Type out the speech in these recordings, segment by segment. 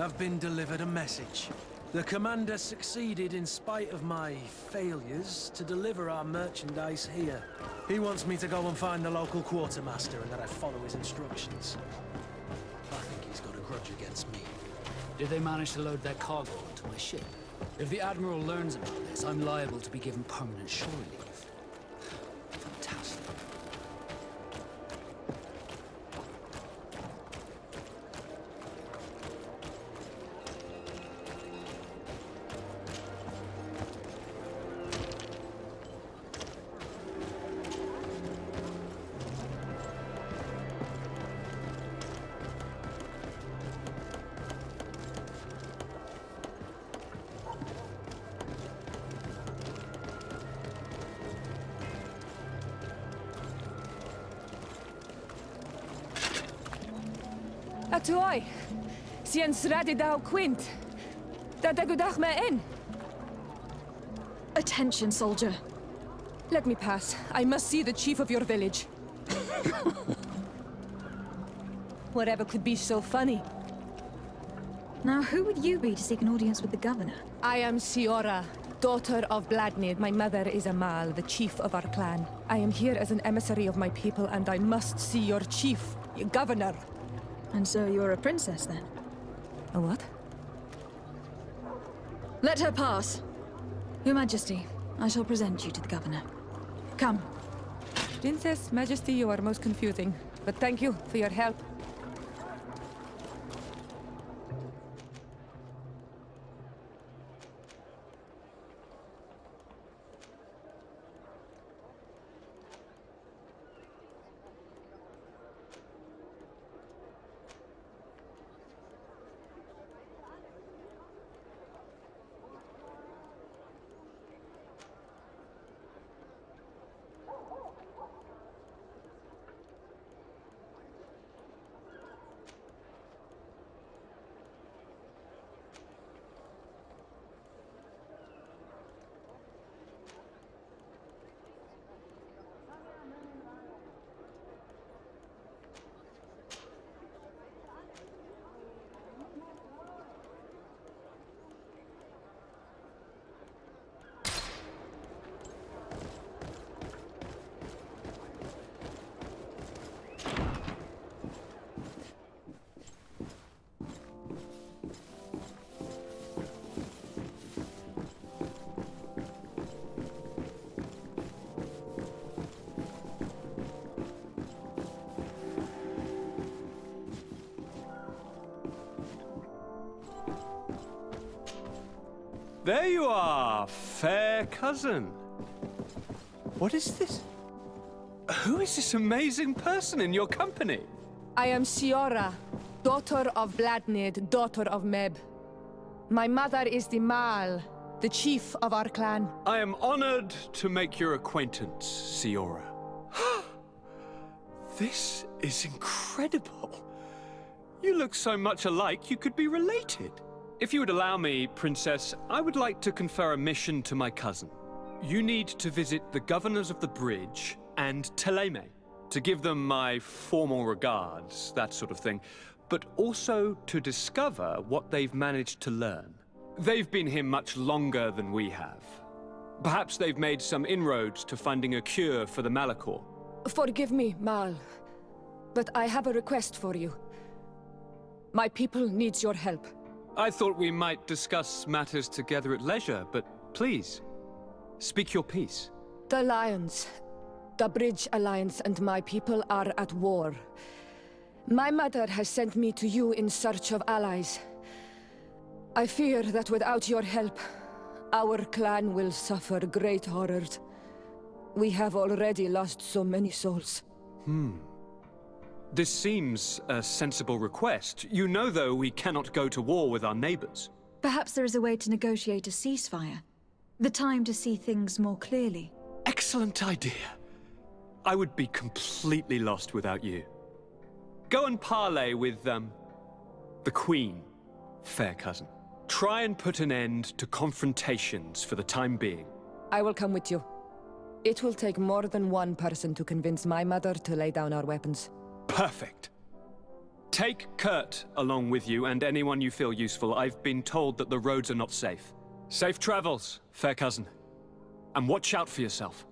I've been delivered a message. The commander succeeded in spite of my failures to deliver our merchandise here. He wants me to go and find the local quartermaster and that I follow his instructions. I think he's got a grudge against me. Did they manage to load their cargo onto my ship? If the Admiral learns about this, I'm liable to be given permanent shore leave. Fantastic. Atoy, sien sradi dau quint. Da dagudach me in. Attention, soldier. Let me pass. I must see the chief of your village. Whatever could be so funny. Now, who would you be to seek an audience with the governor? I am Siora, daughter of Bladnid. My mother is Amal, the chief of our clan. I am here as an emissary of my people, and I must see your chief, your governor. And so you're a princess, then? A what? Let her pass. Your Majesty, I shall present you to the governor. Come. Princess, Majesty, you are most confusing. But thank you for your help. There you are, fair cousin. What is this? Who is this amazing person in your company? I am Siora, daughter of Bladnid, daughter of Meb. My mother is the Mal, the chief of our clan. I am honored to make your acquaintance, Siora. This is incredible. You look so much alike you could be related. If you would allow me, Princess, I would like to confer a mission to my cousin. You need to visit the governors of the bridge and Teleme, to give them my formal regards, that sort of thing, but also to discover what they've managed to learn. They've been here much longer than we have. Perhaps they've made some inroads to finding a cure for the Malachor. Forgive me, Mal, but I have a request for you. My people needs your help. I thought we might discuss matters together at leisure, but please, speak your piece. The Lions, the Bridge Alliance and my people are at war. My mother has sent me to you in search of allies. I fear that without your help, our clan will suffer great horrors. We have already lost so many souls. This seems a sensible request. You know, though, we cannot go to war with our neighbors. Perhaps there is a way to negotiate a ceasefire. The time to see things more clearly. Excellent idea. I would be completely lost without you. Go and parley with, the Queen, fair cousin. Try and put an end to confrontations for the time being. I will come with you. It will take more than one person to convince my mother to lay down our weapons. Perfect. Take Kurt along with you and anyone you feel useful. I've been told that the roads are not safe. Safe travels, fair cousin. And watch out for yourself.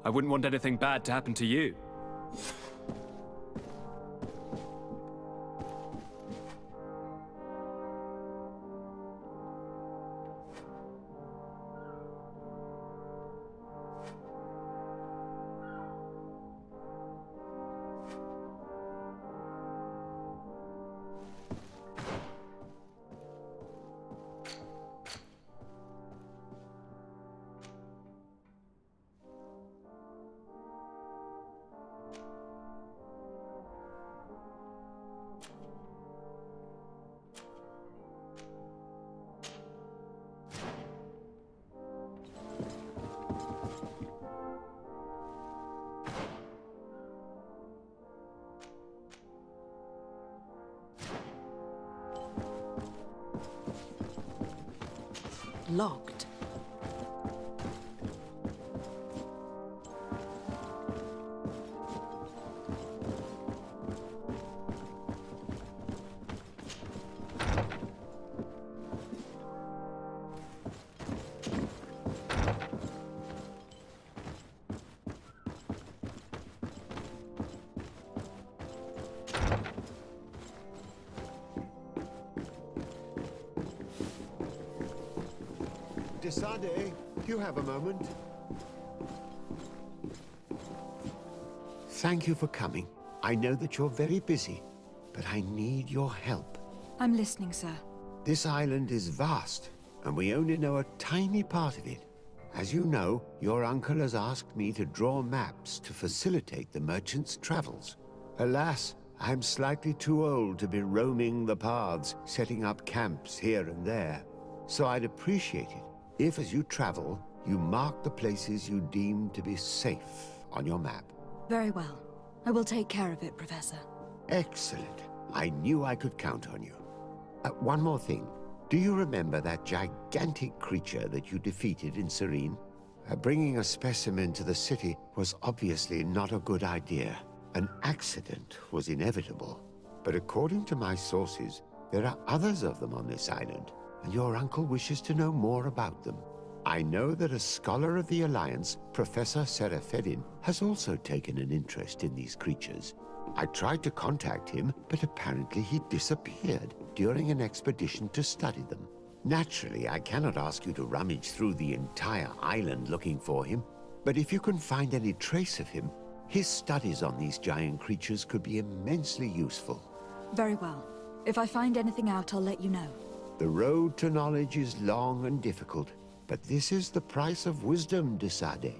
I wouldn't want anything bad to happen to you. Locked. Desade, do you have a moment? Thank you for coming. I know that you're very busy, but I need your help. I'm listening, sir. This island is vast, and we only know a tiny part of it. As you know, your uncle has asked me to draw maps to facilitate the merchant's travels. Alas, I'm slightly too old to be roaming the paths, setting up camps here and there. So I'd appreciate it if, as you travel, you mark the places you deem to be safe on your map. Very well. I will take care of it, Professor. Excellent. I knew I could count on you. One more thing. Do you remember that gigantic creature that you defeated in Sérène? Bringing a specimen to the city was obviously not a good idea. An accident was inevitable. But according to my sources, there are others of them on this island, and your uncle wishes to know more about them. I know that a scholar of the Alliance, Professor Serafedin, has also taken an interest in these creatures. I tried to contact him, but apparently he disappeared during an expedition to study them. Naturally, I cannot ask you to rummage through the entire island looking for him, but if you can find any trace of him, his studies on these giant creatures could be immensely useful. Very well. If I find anything out, I'll let you know. The road to knowledge is long and difficult, but this is the price of wisdom, Desade.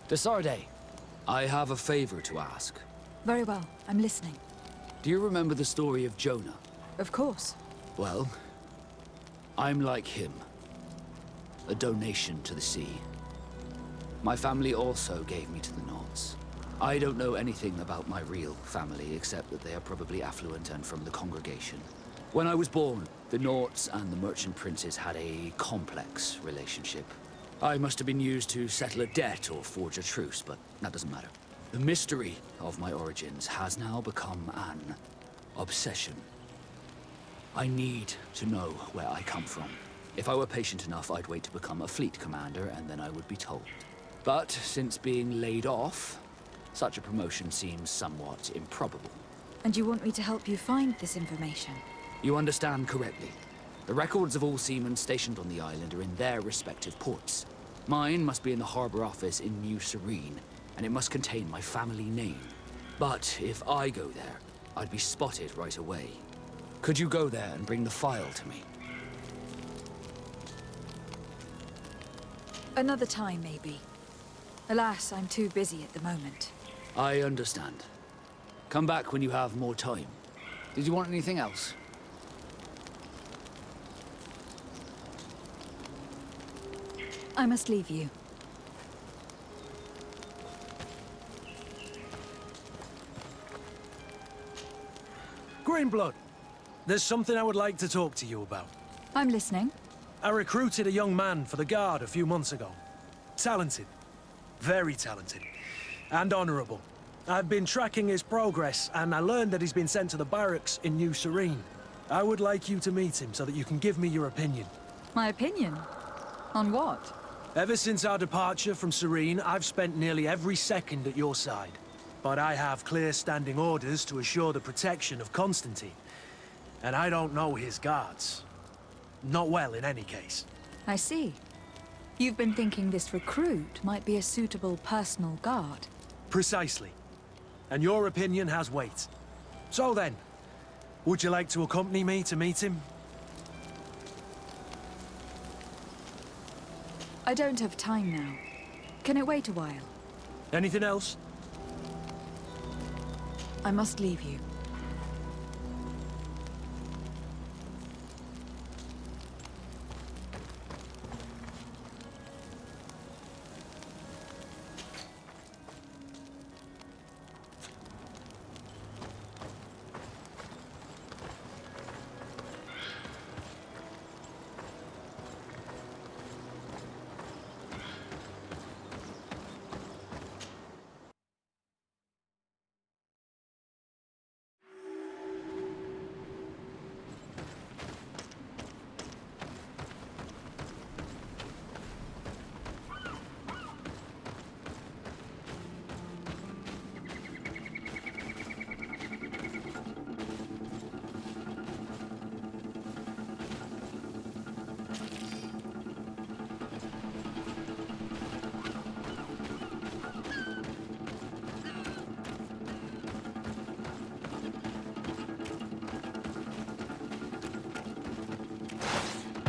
Desarde, I have a favor to ask. Very well, I'm listening. Do you remember the story of Jonah? Of course. Well, I'm like him. A donation to the sea. My family also gave me to the Nauts. I don't know anything about my real family, except that they are probably affluent and from the congregation. When I was born, the Nauts and the merchant princes had a complex relationship. I must have been used to settle a debt or forge a truce, but that doesn't matter. The mystery of my origins has now become an obsession. I need to know where I come from. If I were patient enough, I'd wait to become a fleet commander, and then I would be told. But since being laid off, such a promotion seems somewhat improbable. And you want me to help you find this information? You understand correctly. The records of all seamen stationed on the island are in their respective ports. Mine must be in the harbor office in Nouvelle-Sérène, and it must contain my family name. But if I go there, I'd be spotted right away. Could you go there and bring the file to me? Another time, maybe. Alas, I'm too busy at the moment. I understand. Come back when you have more time. Did you want anything else? I must leave you. Greenblood, there's something I would like to talk to you about. I'm listening. I recruited a young man for the Guard a few months ago. Talented. Very talented. And honorable. I've been tracking his progress, and I learned that he's been sent to the barracks in Nouvelle-Sérène. I would like you to meet him so that you can give me your opinion. My opinion? On what? Ever since our departure from Sérène, I've spent nearly every second at your side. But I have clear standing orders to assure the protection of Constantine. And I don't know his guards. Not well, in any case. I see. You've been thinking this recruit might be a suitable personal guard. Precisely. And your opinion has weight. So then, would you like to accompany me to meet him? I don't have time now. Can it wait a while? Anything else? I must leave you.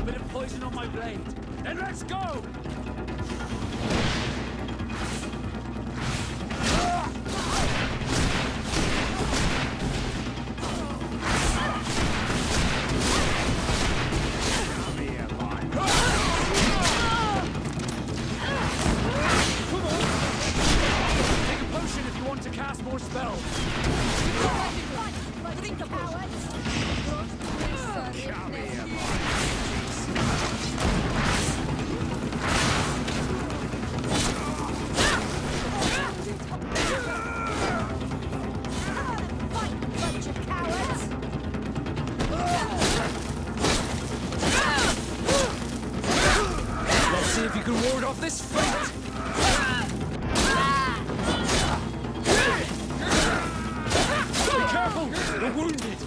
Bit of poison on my blade. Then let's go! Take a potion if you want to cast more spells. Let's see if you can ward off this fate! Be careful! You're wounded!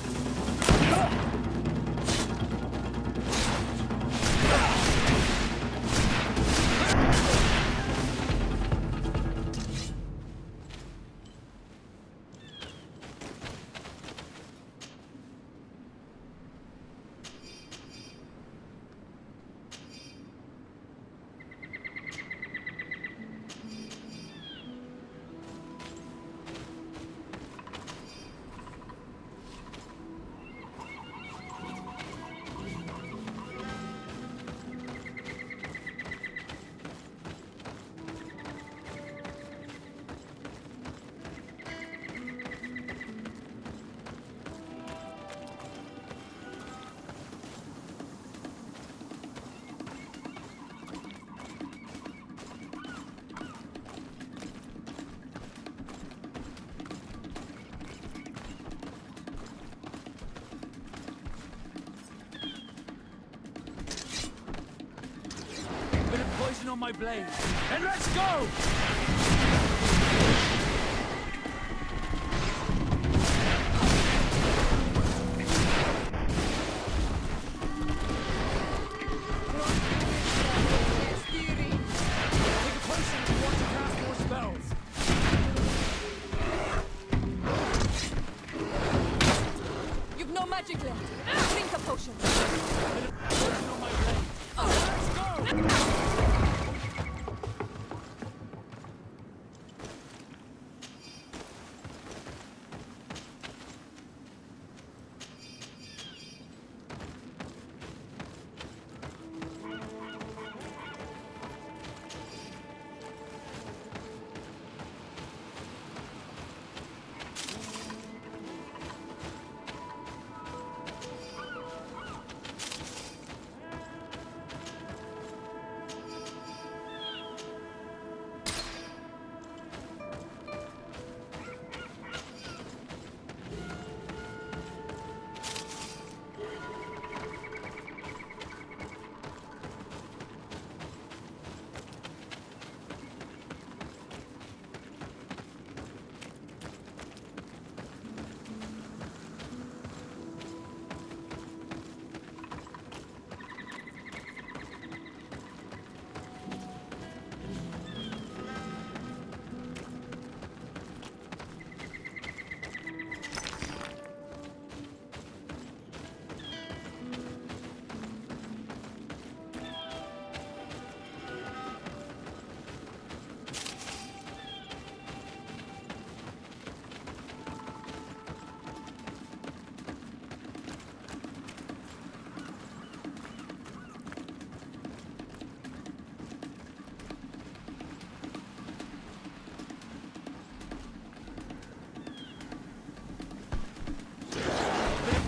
on my blade. Then let's go! You've no magic left. Drink a potion.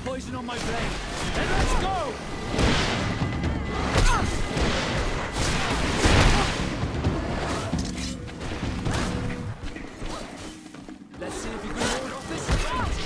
Poison on my blade. Then let's go! Let's see if you can hold off this fight.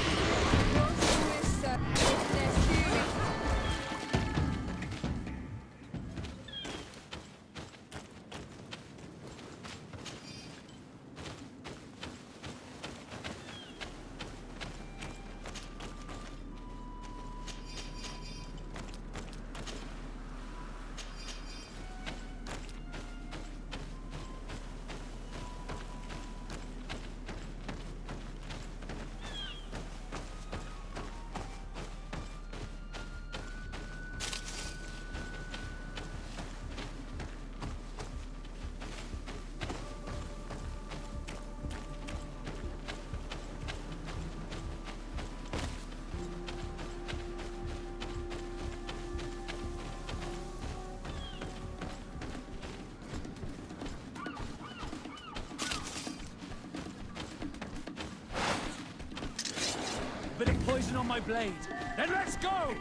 Bit of poison on my blade. Then let's go!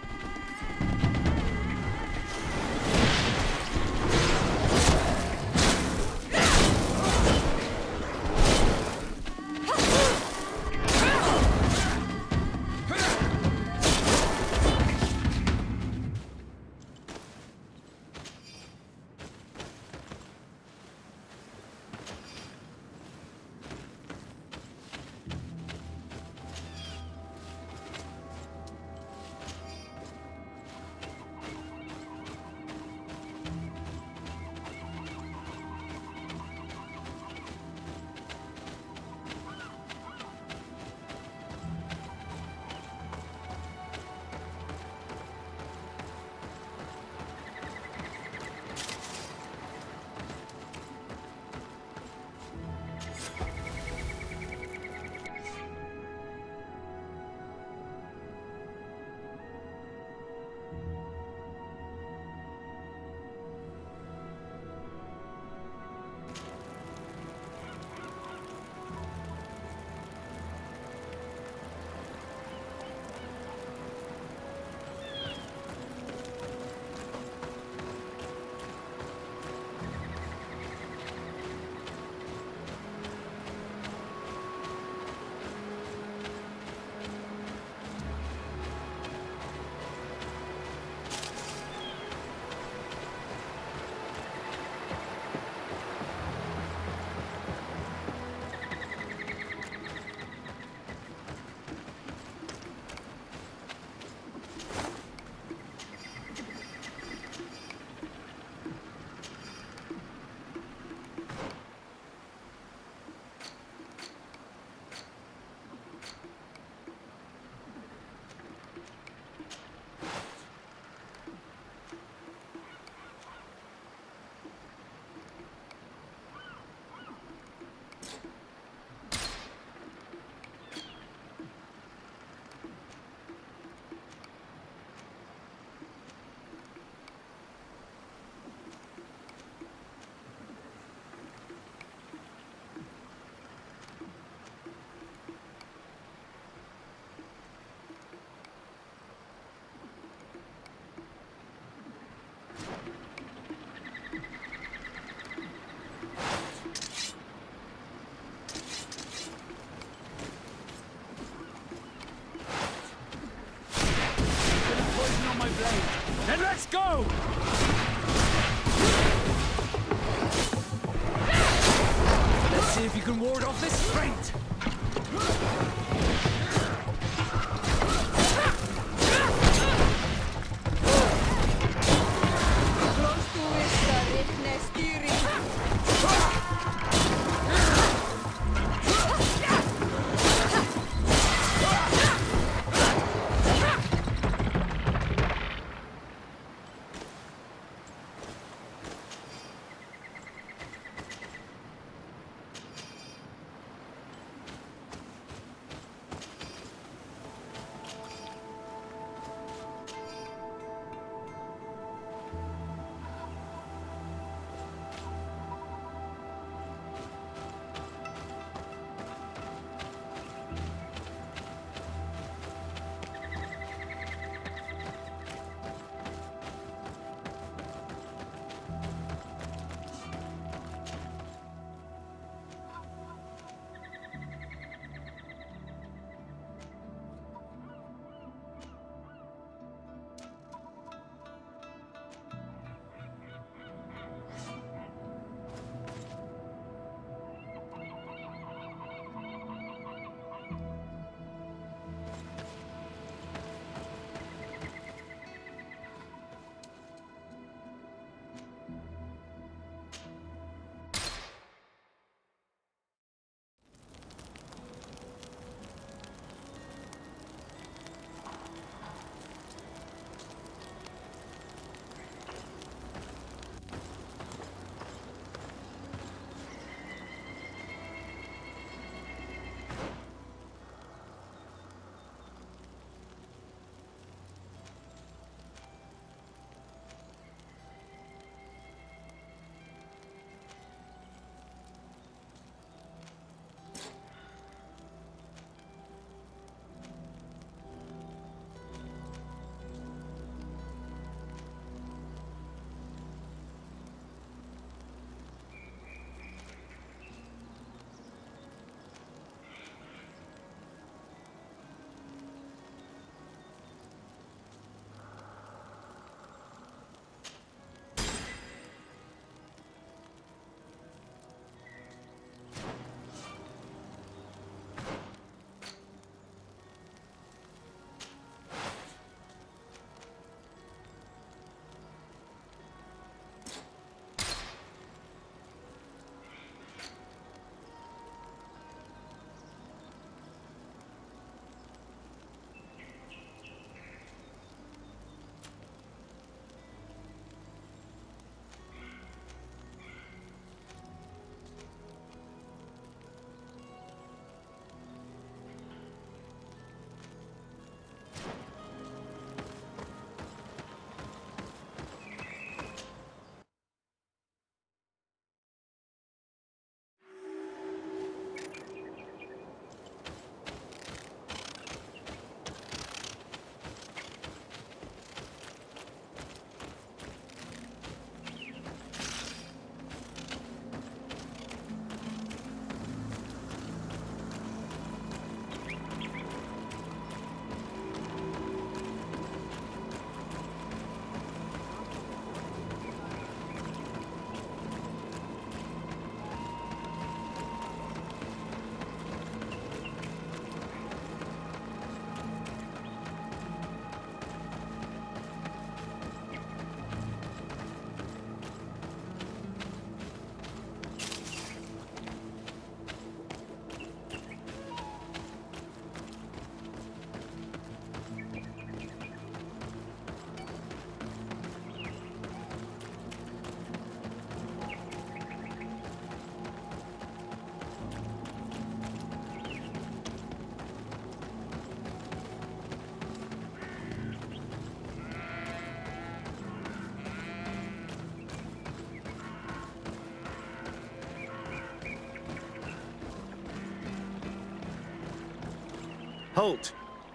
Halt!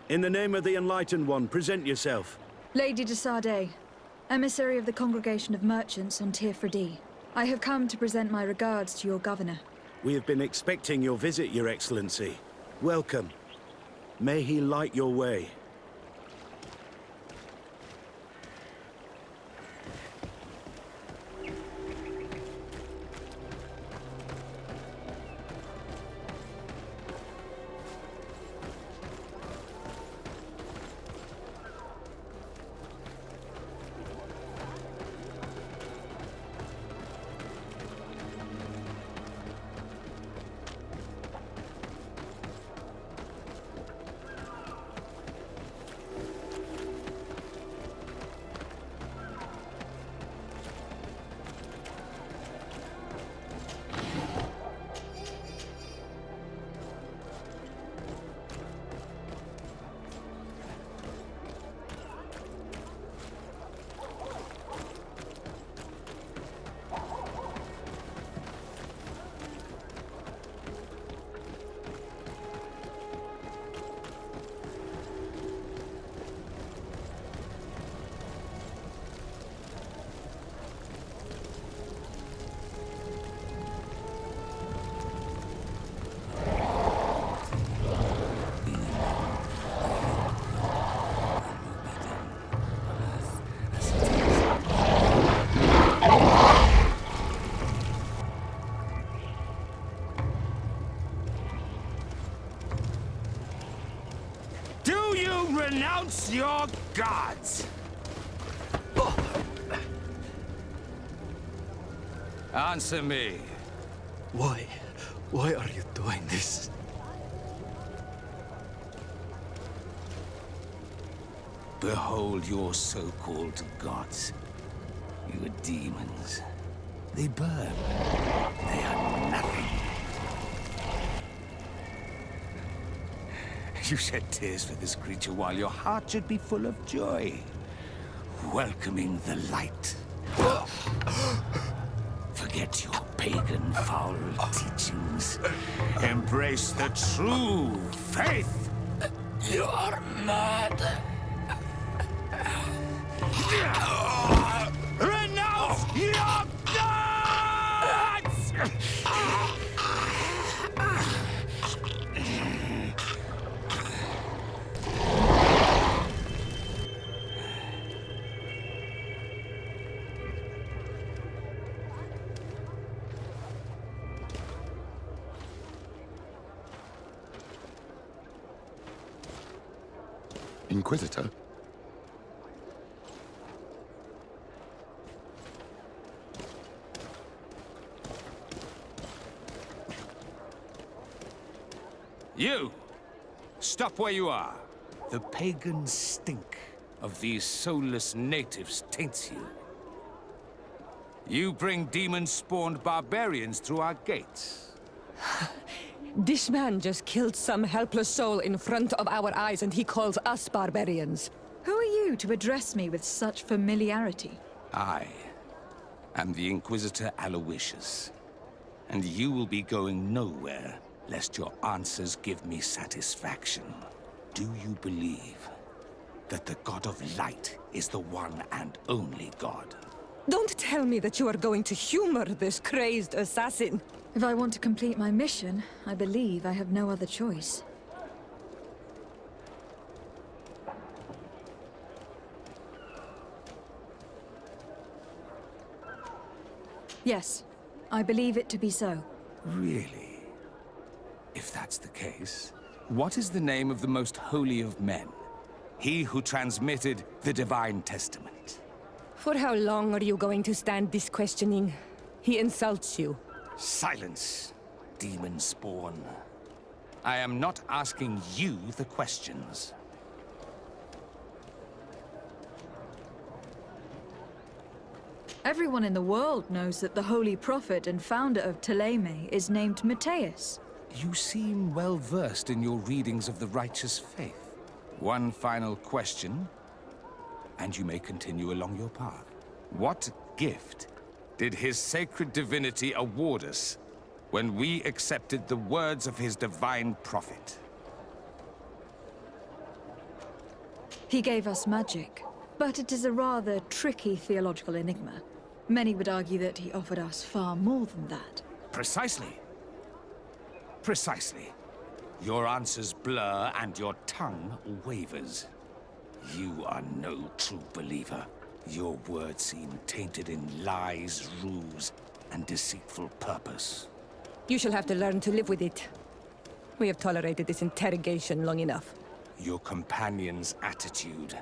In the name of the Enlightened One, present yourself. Lady de Sardet, emissary of the Congregation of Merchants on Tier 4D. I have come to present my regards to your governor. We have been expecting your visit, Your Excellency. Welcome. May he light your way. Renounce your gods! Answer me. Why? Why are you doing this? Behold your so-called gods. You are demons. They burn. They are nothing. You shed tears for this creature while your heart should be full of joy, welcoming the light. Forget your pagan foul teachings. Embrace the true faith. You are mad. Renounce your gods! Inquisitor? You! Stop where you are. The pagan stink of these soulless natives taints you. You bring demon-spawned barbarians through our gates. This man just killed some helpless soul in front of our eyes, and he calls us barbarians. Who are you to address me with such familiarity? I am the Inquisitor Aloysius, and you will be going nowhere lest your answers give me satisfaction. Do you believe that the God of Light is the one and only God? Don't tell me that you are going to humor this crazed assassin. If I want to complete my mission, I believe I have no other choice. Yes, I believe it to be so. Really? If that's the case, what is the name of the most holy of men? He who transmitted the Divine Testament. For how long are you going to stand this questioning? He insults you. Silence, demon spawn. I am not asking you the questions. Everyone in the world knows that the Holy Prophet and founder of Ptolemy is named Matthias. You seem well versed in your readings of the righteous faith. One final question, and you may continue along your path. What gift did his sacred divinity award us when we accepted the words of his divine prophet? He gave us magic, but it is a rather tricky theological enigma. Many would argue that he offered us far more than that. Precisely. Precisely. Your answers blur and your tongue wavers. You are no true believer. Your words seem tainted in lies, ruse, and deceitful purpose. You shall have to learn to live with it. We have tolerated this interrogation long enough. Your companion's attitude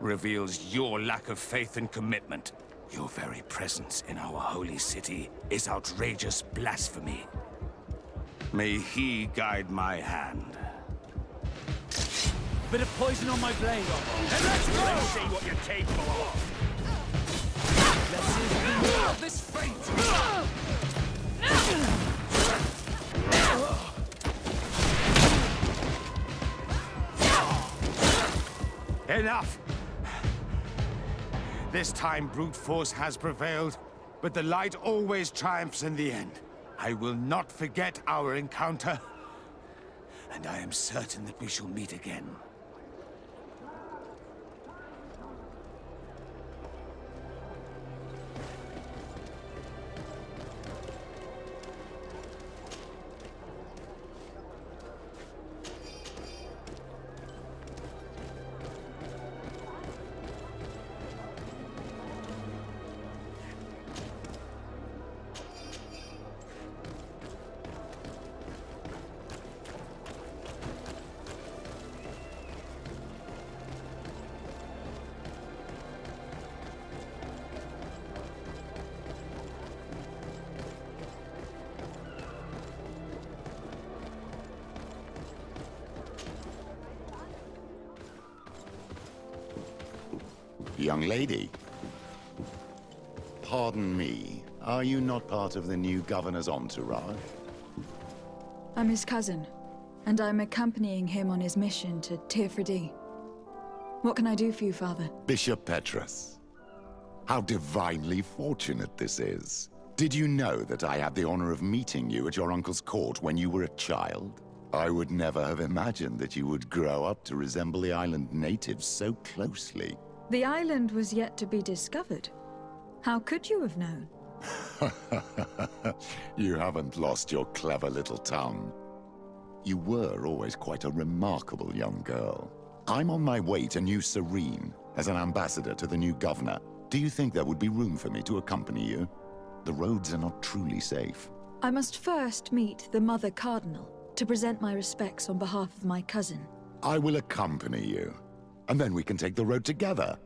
reveals your lack of faith and commitment. Your very presence in our holy city is outrageous blasphemy. May he guide my hand. Bit of poison on my blade. And let's go! Let's see what you're capable of. Let's see if we can move out this fate. Enough! This time brute force has prevailed, but the light always triumphs in the end. I will not forget our encounter, and I am certain that we shall meet again. Young lady. Pardon me, are you not part of the new governor's entourage? I'm his cousin, and I'm accompanying him on his mission to Tir. What can I do for you, Father? Bishop Petrus. How divinely fortunate this is. Did you know that I had the honor of meeting you at your uncle's court when you were a child? I would never have imagined that you would grow up to resemble the island natives so closely. The island was yet to be discovered. How could you have known? You haven't lost your clever little tongue. You were always quite a remarkable young girl. I'm on my way to New-Sérène as an ambassador to the new governor. Do you think there would be room for me to accompany you? The roads are not truly safe. I must first meet the Mother Cardinal to present my respects on behalf of my cousin. I will accompany you, and then we can take the road together.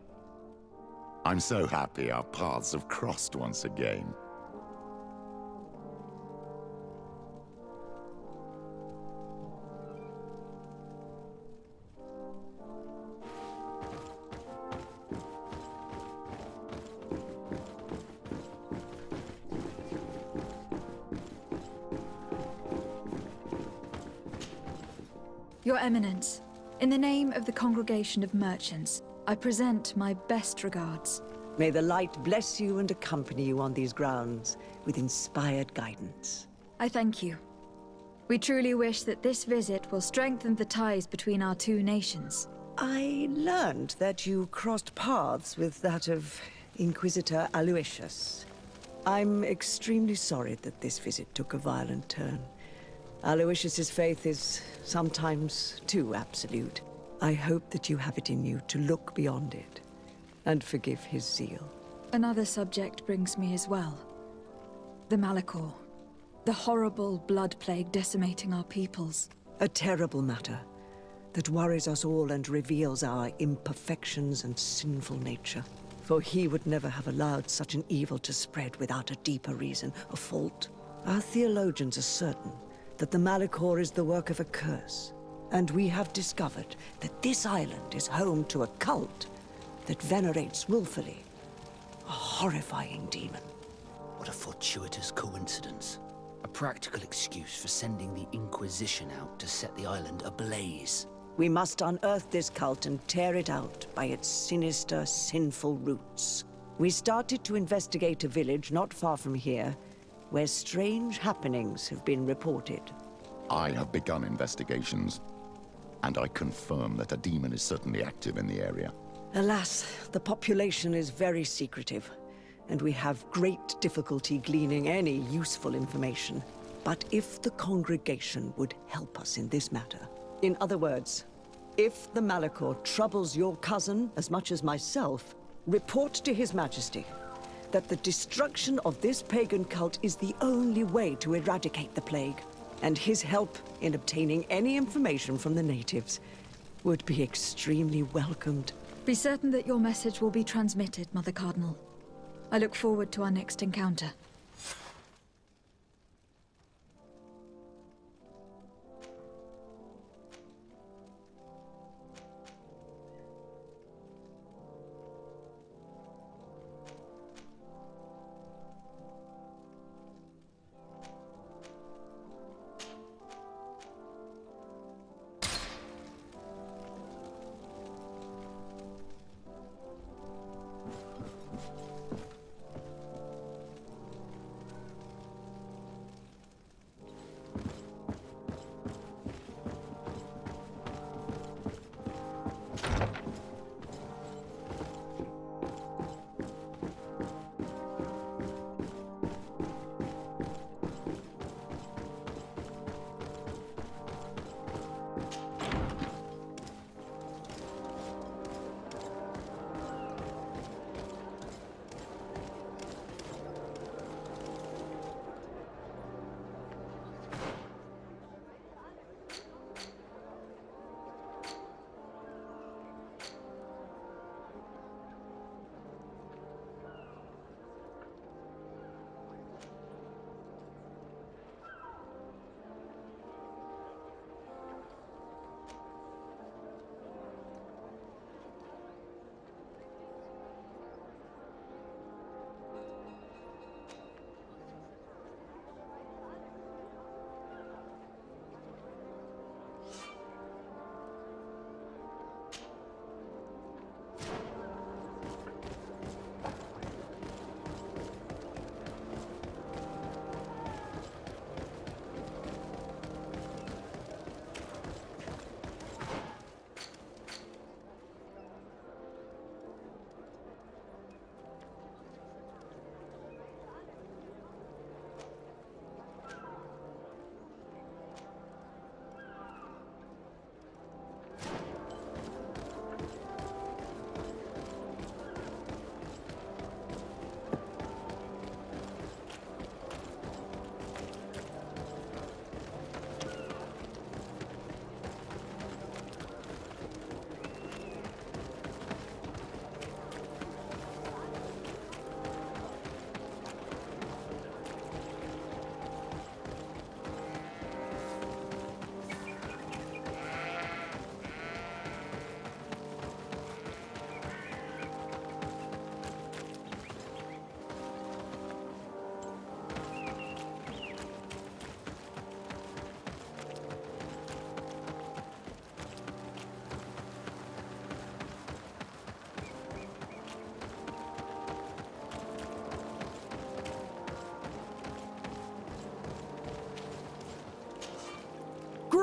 I'm so happy our paths have crossed once again. Your Eminence, in the name of the Congregation of Merchants, I present my best regards. May the light bless you and accompany you on these grounds with inspired guidance. I thank you. We truly wish that this visit will strengthen the ties between our two nations. I learned that you crossed paths with that of Inquisitor Aloysius. I'm extremely sorry that this visit took a violent turn. Aloysius's faith is sometimes too absolute. I hope that you have it in you to look beyond it and forgive his zeal. Another subject brings me as well. The Malachor. The horrible blood plague decimating our peoples. A terrible matter that worries us all and reveals our imperfections and sinful nature. For he would never have allowed such an evil to spread without a deeper reason, a fault. Our theologians are certain that the Malachor is the work of a curse. And we have discovered that this island is home to a cult that venerates willfully a horrifying demon. What a fortuitous coincidence. A practical excuse for sending the Inquisition out to set the island ablaze. We must unearth this cult and tear it out by its sinister, sinful roots. We started to investigate a village not far from here, where strange happenings have been reported. I have begun investigations. And I confirm that a demon is certainly active in the area. Alas, the population is very secretive, and we have great difficulty gleaning any useful information. But if the congregation would help us in this matter, in other words, if the Malachor troubles your cousin as much as myself, report to His Majesty that the destruction of this pagan cult is the only way to eradicate the plague, and his help in obtaining any information from the natives would be extremely welcomed. Be certain that your message will be transmitted, Mother Cardinal. I look forward to our next encounter.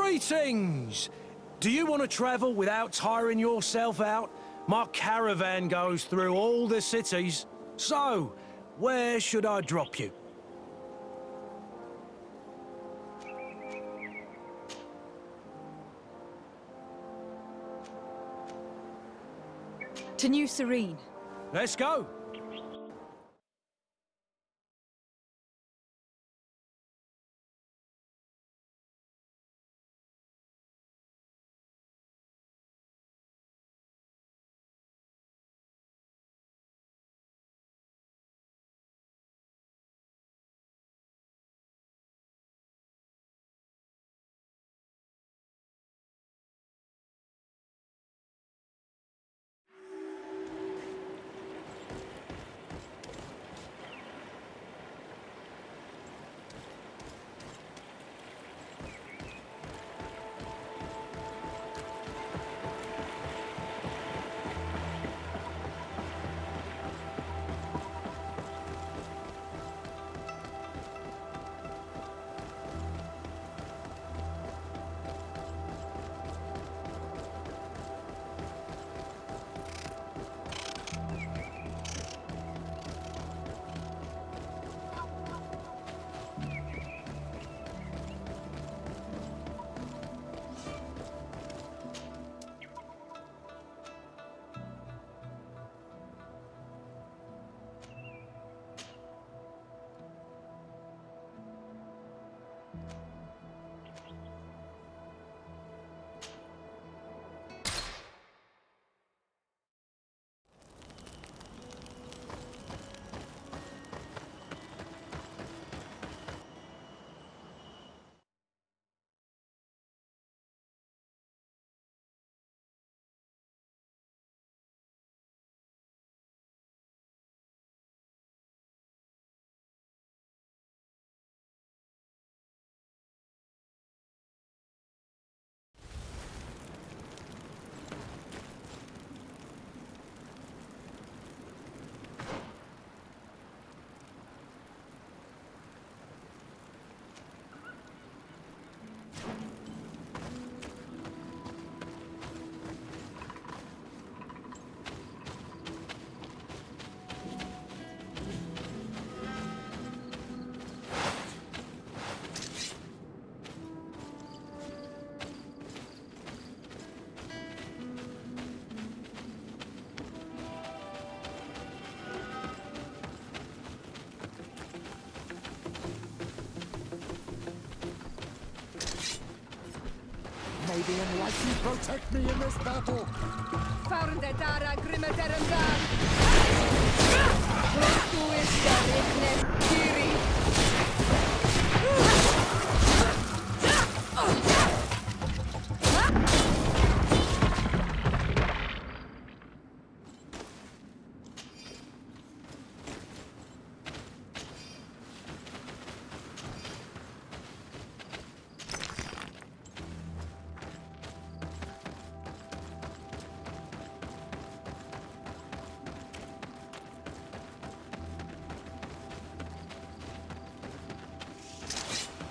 Greetings! Do you want to travel without tiring yourself out? My caravan goes through all the cities. So, where should I drop you? To New-Sérène. Let's go! the enlightened protect me in this battle! Faurnde dara grimmederendar. Tu is derignes diri.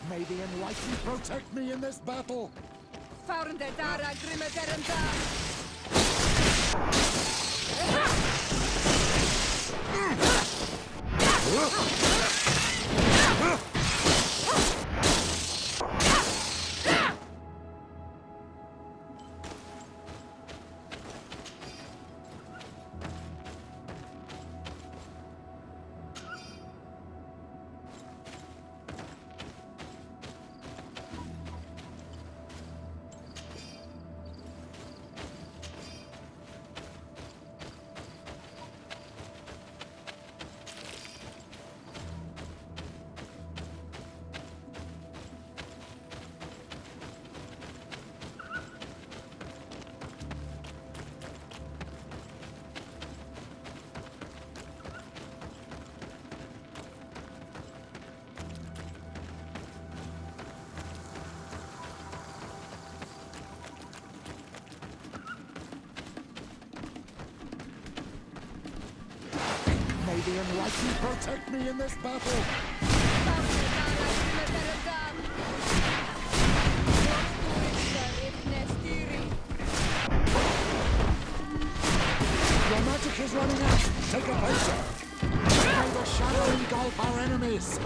May the enlightened protect me in this battle! Faurnde dara grimmederendar. May the enlightened protect me in this battle! Your magic is running out! Take a potion! May the shadow engulf our enemies!